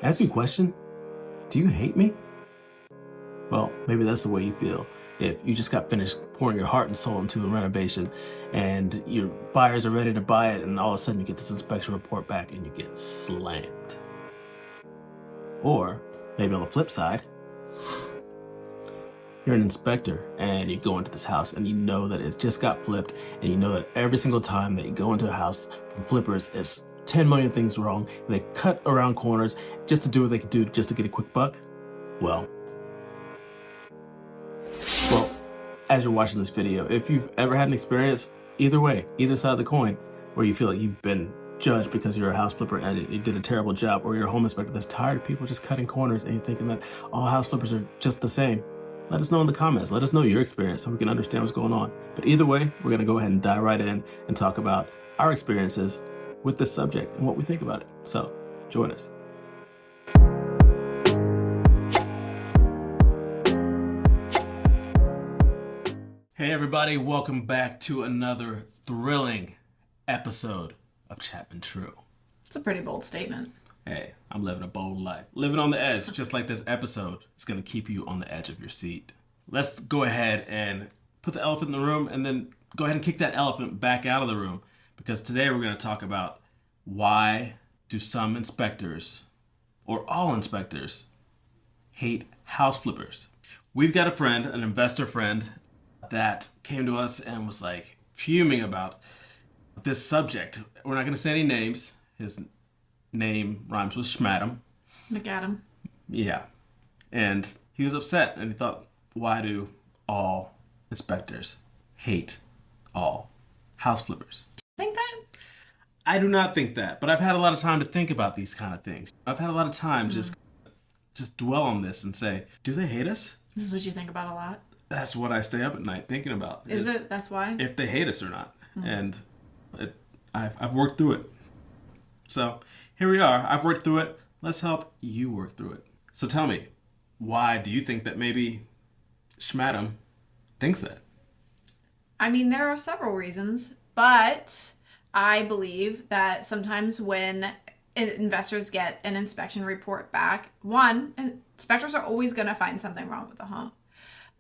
Ask me a question. Do you hate me? Well, maybe that's the way you feel if you just got finished pouring your heart and soul into a renovation and your buyers are ready to buy it, and all of a sudden you get this inspection report back and you get slammed. Or maybe on the flip side, you're an inspector and you go into this house and you know that it's just got flipped, and you know that every single time that you go into a house from flippers, it's 10 million things wrong, and they cut around corners just to do what they can do just to get a quick buck. Well, as you're watching this video, if you've ever had an experience, either way, either side of the coin, where you feel like you've been judged because you're a house flipper and you did a terrible job, or you're a home inspector that's tired of people just cutting corners and you're thinking that all house flippers are just the same, let us know in the comments. Let us know your experience so we can understand what's going on. But either way, we're going to go ahead and dive right in and talk about our experiences with this subject and what we think about it. So join us. Hey everybody, welcome back to another thrilling episode of Chapman Tru. It's a pretty bold statement. Hey, I'm living a bold life. Living on the edge, just like this episode is going to keep you on the edge of your seat. Let's go ahead and put the elephant in the room and then go ahead and kick that elephant back out of the room, because today we're going to talk about why do some inspectors, or all inspectors, hate house flippers. We've got a friend, an investor friend, that came to us and was like fuming about this subject. We're not going to say any names. His name rhymes with Schmadam. McAdam. Yeah. And he was upset and he thought, why do all inspectors hate all house flippers? Think that? I do not think that, but I've had a lot of time to think about these kind of things. I've had a lot of time just dwell on this and say, do they hate us? This is what you think about a lot? That's what I stay up at night thinking about. Is it? That's why? If they hate us or not. And I've worked through it. So here we are. I've worked through it. Let's help you work through it. So tell me, why do you think that maybe Schmadam thinks that? I mean, there are several reasons, but I believe that sometimes when investors get an inspection report back, one, inspectors are always going to find something wrong with the home.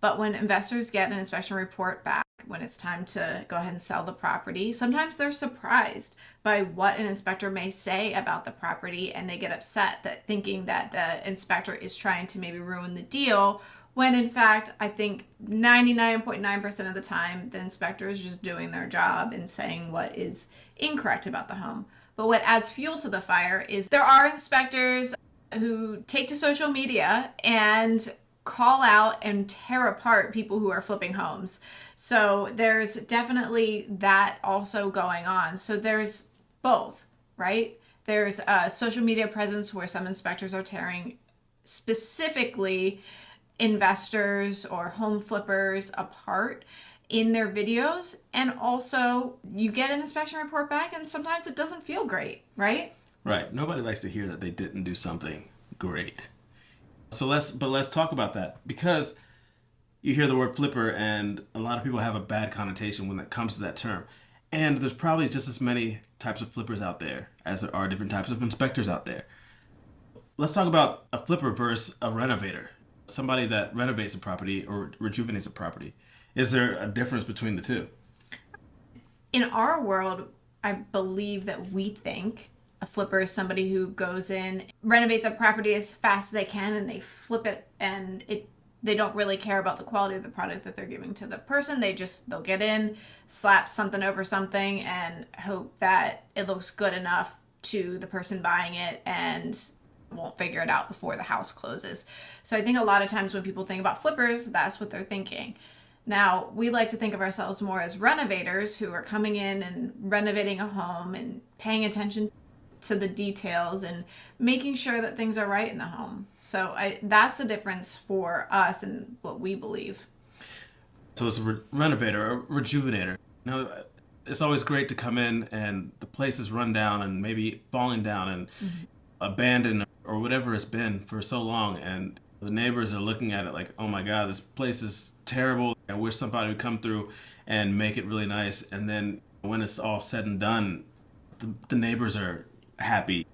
But when investors get an inspection report back, when it's time to go ahead and sell the property, sometimes they're surprised by what an inspector may say about the property, and they get upset that thinking that the inspector is trying to maybe ruin the deal, when in fact, I think 99.9% of the time, the inspector is just doing their job and saying what is incorrect about the home. But what adds fuel to the fire is there are inspectors who take to social media and call out and tear apart people who are flipping homes. So there's definitely that also going on. So there's both, right? There's a social media presence where some inspectors are tearing specifically investors or home flippers apart in their videos. And also you get an inspection report back and sometimes it doesn't feel great, right? Right. Nobody likes to hear that they didn't do something great. So let's talk about that, because you hear the word flipper and a lot of people have a bad connotation when it comes to that term. And there's probably just as many types of flippers out there as there are different types of inspectors out there. Let's talk about a flipper versus a renovator, somebody that renovates a property or rejuvenates a property. Is there a difference between the two? In our world, I believe that we think a flipper is somebody who goes in, renovates a property as fast as they can, and they flip it, and they don't really care about the quality of the product that they're giving to the person. They'll get in, slap something over something, and hope that it looks good enough to the person buying it and won't figure it out before the house closes. So I think a lot of times when people think about flippers, that's what they're thinking. Now, we like to think of ourselves more as renovators who are coming in and renovating a home and paying attention to the details and making sure that things are right in the home. So that's the difference for us and what we believe. So it's a renovator, a rejuvenator. Now, it's always great to come in and the place is run down and maybe falling down and abandoned or whatever it's been for so long, and the neighbors are looking at it like, oh my God, this place is terrible. I wish somebody would come through and make it really nice. And then when it's all said and done, the neighbors are happy.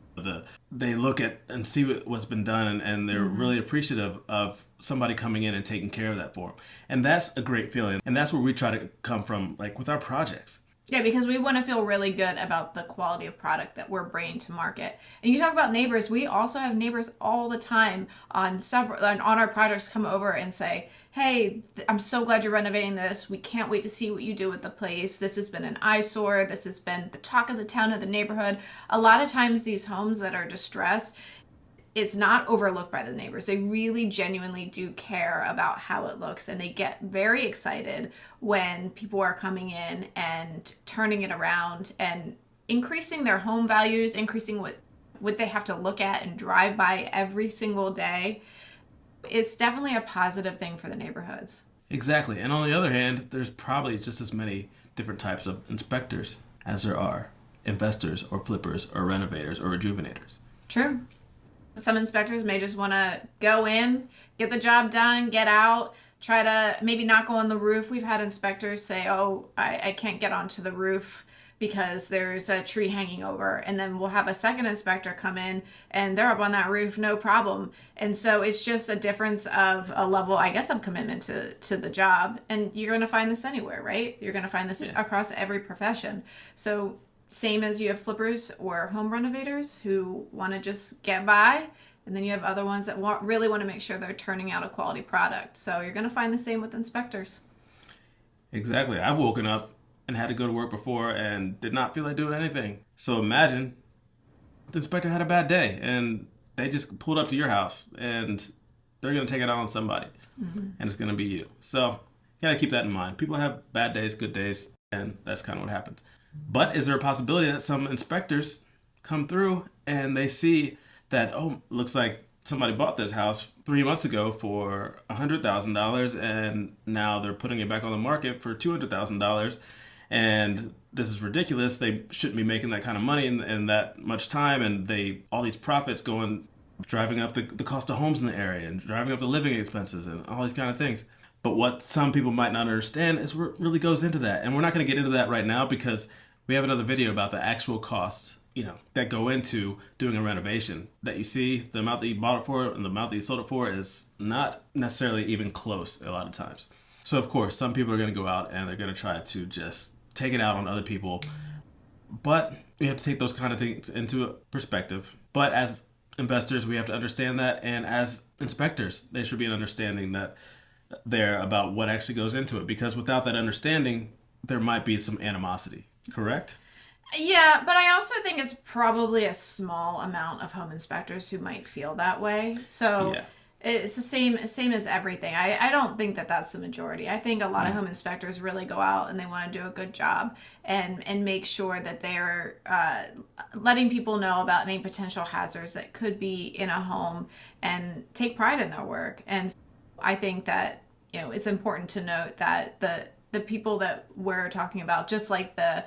They look at and see what's been done, and they're really appreciative of somebody coming in and taking care of that for them. And that's a great feeling. And that's where we try to come from, like with our projects. Yeah, because we want to feel really good about the quality of product that we're bringing to market. And you talk about neighbors. We also have neighbors all the time on our projects come over and say, "Hey, I'm so glad you're renovating this. We can't wait to see what you do with the place. This has been an eyesore. This has been the talk of the town of the neighborhood." A lot of times these homes that are distressed, it's not overlooked by the neighbors. They really genuinely do care about how it looks, and they get very excited when people are coming in and turning it around and increasing their home values, increasing what they have to look at and drive by every single day. It's definitely a positive thing for the neighborhoods. Exactly. And on the other hand, there's probably just as many different types of inspectors as there are investors or flippers or renovators or rejuvenators. True. Some inspectors may just want to go in, get the job done, get out, try to maybe not go on the roof. We've had inspectors say, "Oh, I can't get onto the roof because there's a tree hanging over." And then we'll have a second inspector come in and they're up on that roof, no problem. And so it's just a difference of a level, I guess, of commitment to the job. And you're going to find this anywhere, right? You're going to find this across every profession. So same as you have flippers or home renovators who want to just get by, and then you have other ones that really want to make sure they're turning out a quality product. So you're going to find the same with inspectors. Exactly. I've woken up and had to go to work before and did not feel like doing anything. So imagine the inspector had a bad day and they just pulled up to your house and they're going to take it out on somebody, and it's going to be you. So you got to keep that in mind. People have bad days, good days, and that's kind of what happens. But is there a possibility that some inspectors come through and they see that, oh, looks like somebody bought this house 3 months ago for $100,000 and now they're putting it back on the market for $200,000, and this is ridiculous. They shouldn't be making that kind of money in that much time, and all these profits going driving up the cost of homes in the area and driving up the living expenses and all these kind of things. But what some people might not understand is what really goes into that. And we're not going to get into that right now because we have another video about the actual costs, that go into doing a renovation. That you see, the amount that you bought it for and the amount that you sold it for is not necessarily even close a lot of times. So of course, some people are going to go out and they're going to try to just take it out on other people. But we have to take those kind of things into perspective. But as investors, we have to understand that. And as inspectors, there should be an understanding that there about what actually goes into it, because without that understanding there might be some animosity, correct? Yeah, but I also think it's probably a small amount of home inspectors who might feel that way. So Yeah. it's the same as everything. I don't think that that's the majority. I think a lot of home inspectors really go out and they want to do a good job and make sure that they're letting people know about any potential hazards that could be in a home and take pride in their work. And I think that it's important to note that the people that we're talking about, just like the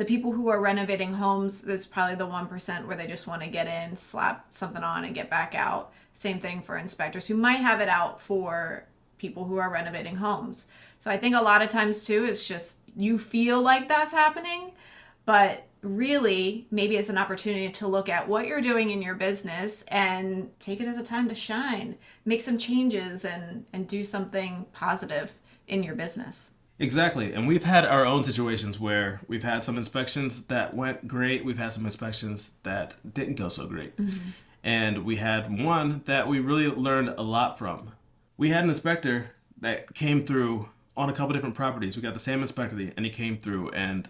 people who are renovating homes, that's probably the 1% where they just want to get in, slap something on, and get back out. Same thing for inspectors who might have it out for people who are renovating homes. So I think a lot of times too, it's just you feel like that's happening, but really maybe it's an opportunity to look at what you're doing in your business and take it as a time to shine, make some changes and do something positive in your business. Exactly. And we've had our own situations where we've had some inspections that went great. We've had some inspections that didn't go so great. And we had one that we really learned a lot from. We had an inspector that came through on a couple different properties. We got the same inspector and he came through and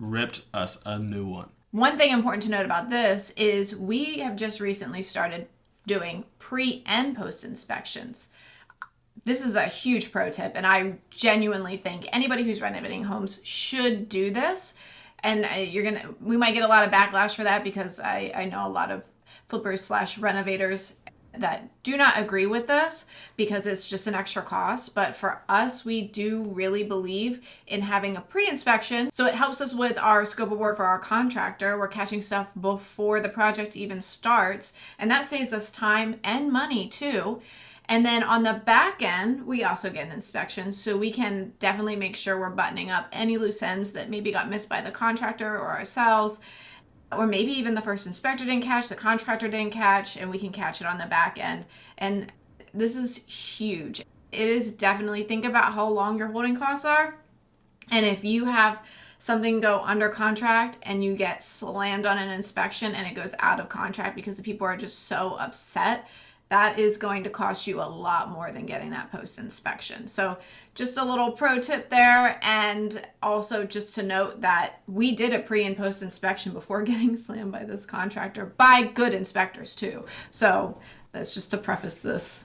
ripped us a new one. One thing important to note about this is we have just recently started doing pre and post inspections. This is a huge pro tip, and I genuinely think anybody who's renovating homes should do this. And we might get a lot of backlash for that because I know a lot of flippers / renovators that do not agree with this because it's just an extra cost. But for us, we do really believe in having a pre-inspection. So it helps us with our scope of work for our contractor. We're catching stuff before the project even starts, and that saves us time and money too. And then on the back end, we also get an inspection, so we can definitely make sure we're buttoning up any loose ends that maybe got missed by the contractor or ourselves. or maybe even the first inspector didn't catch, the contractor didn't catch, and we can catch it on the back end. And this is huge. It is definitely, think about how long your holding costs are. And if you have something go under contract and you get slammed on an inspection and it goes out of contract because the people are just so upset, that is going to cost you a lot more than getting that post inspection. So just a little pro tip there. And also just to note that we did a pre and post inspection before getting slammed by this contractor by good inspectors too. So that's just to preface this.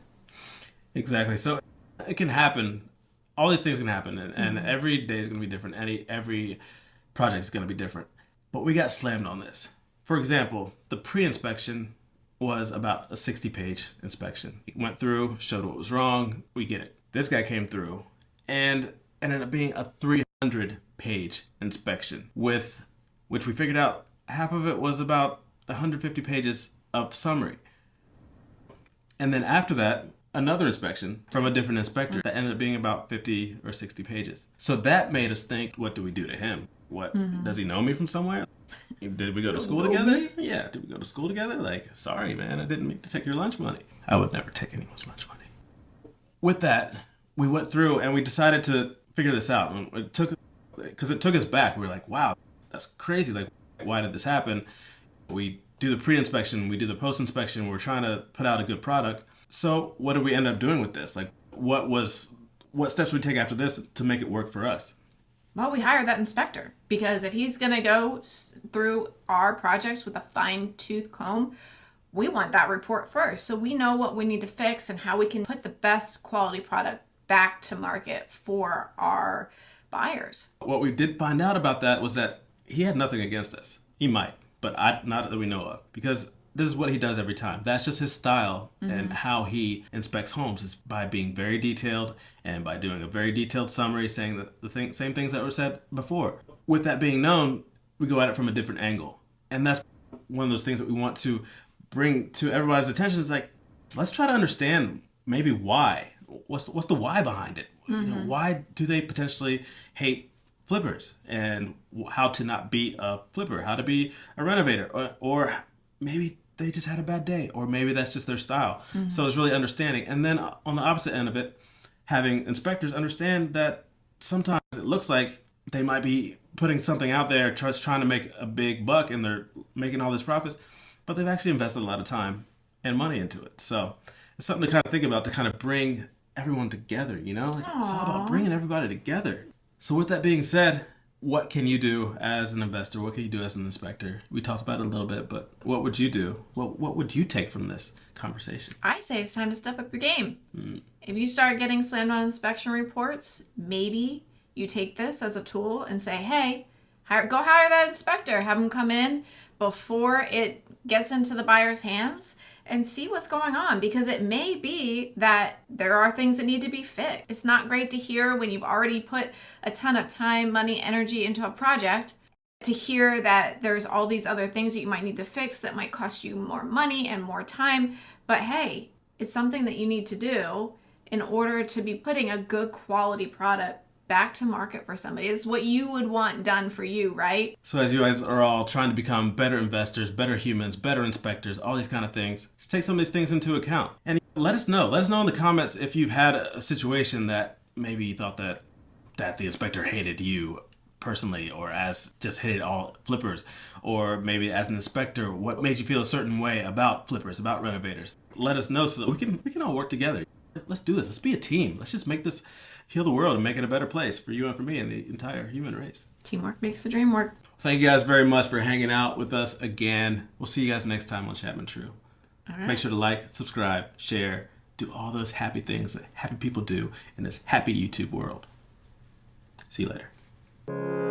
Exactly. So it can happen. All these things can happen, and every day is going to be different. Every project is going to be different. But we got slammed on this. For example, the pre-inspection was about a 60-page inspection. He went through, showed what was wrong. We get it. This guy came through and ended up being a 300-page inspection, with which we figured out half of it was about 150 pages of summary. And then after that, another inspection from a different inspector that ended up being about 50 or 60 pages. So that made us think, what do we do to him? What, does he know me from somewhere? Did we go to school together? Yeah, did we go to school together? Like, sorry, man, I didn't mean to take your lunch money. I would never take anyone's lunch money. With that, we went through and we decided to figure this out. And it took us back. We were like, wow, that's crazy. Like, why did this happen? We do the pre-inspection, we do the post-inspection. We're trying to put out a good product. So what did we end up doing with this? Like, what steps we take after this to make it work for us? Well, we hired that inspector, because if he's going to go through our projects with a fine-tooth comb, we want that report first. So we know what we need to fix and how we can put the best quality product back to market for our buyers. What we did find out about that was that he had nothing against us. He might, but not that we know of, because this is what he does every time. That's just his style, and how he inspects homes is by being very detailed and by doing a very detailed summary, saying the same things that were said before. With that being known, we go at it from a different angle. And that's one of those things that we want to bring to everybody's attention, is like, let's try to understand maybe why. What's the why behind it? You know, why do they potentially hate flippers, and how to not be a flipper, how to be a renovator, or maybe they just had a bad day, or maybe that's just their style. So it's really understanding. And then on the opposite end of it, having inspectors understand that sometimes it looks like they might be putting something out there, just trying to make a big buck, and they're making all this profits, but they've actually invested a lot of time and money into it. So it's something to kind of think about, to kind of bring everyone together, you know? Like, it's all about bringing everybody together. So with that being said, what can you do as an investor? What can you do as an inspector? We talked about it a little bit, but what would you do? What would you take from this conversation? I say it's time to step up your game. If you start getting slammed on inspection reports, maybe you take this as a tool and say, hey, go hire that inspector. Have them come in before it gets into the buyer's hands and see what's going on, because it may be that there are things that need to be fixed. It's not great to hear when you've already put a ton of time, money, energy into a project, to hear that there's all these other things that you might need to fix that might cost you more money and more time. But hey, it's something that you need to do in order to be putting a good quality product back to market for somebody. It's what you would want done for you, right? So as you guys are all trying to become better investors, better humans, better inspectors, all these kind of things, just take some of these things into account. And let us know. Let us know in the comments if you've had a situation that maybe you thought that the inspector hated you personally, or as just hated all flippers, or maybe as an inspector, what made you feel a certain way about flippers, about renovators. Let us know so that we can all work together. Let's do this. Let's be a team. Let's just make this, heal the world and make it a better place for you and for me and the entire human race. Teamwork makes the dream work. Thank you guys very much for hanging out with us again. We'll see you guys next time on Chapman Tru. All right. Make sure to like, subscribe, share, do all those happy things that happy people do in this happy YouTube world. See you later.